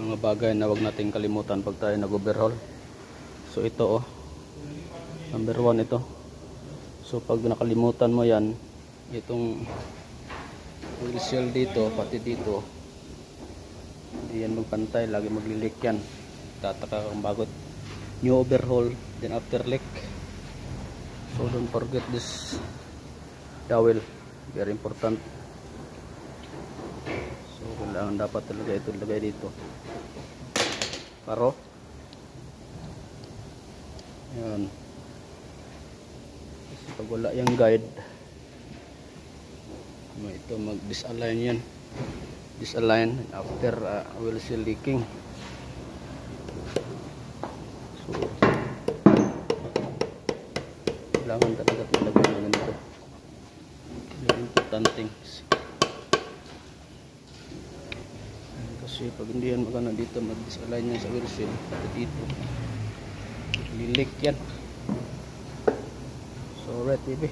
mga bagay na wag nating kalimutan pag tayo nag-overhaul. So ito number 1 ito. So pag nakalimutan mo yan, itong oil seal dito, pati dito, hindi yan magpantay, lagi maglilik yan. Tataka kang bagot new overhaul, then after leak. So don't forget this dowel, very important. So kailangan dapat talaga ito ilagay dito. Paro. Yan. Kasi pag wala yung guide, ito mag-disalign yan. Disalign after oil seal leaking. So kailangan talaga ilagay na ganito. Very important things. Kasi pag hindi yan magana dito, mag-disalign yan sa oil seal, pati dito lilik yan. So right baby.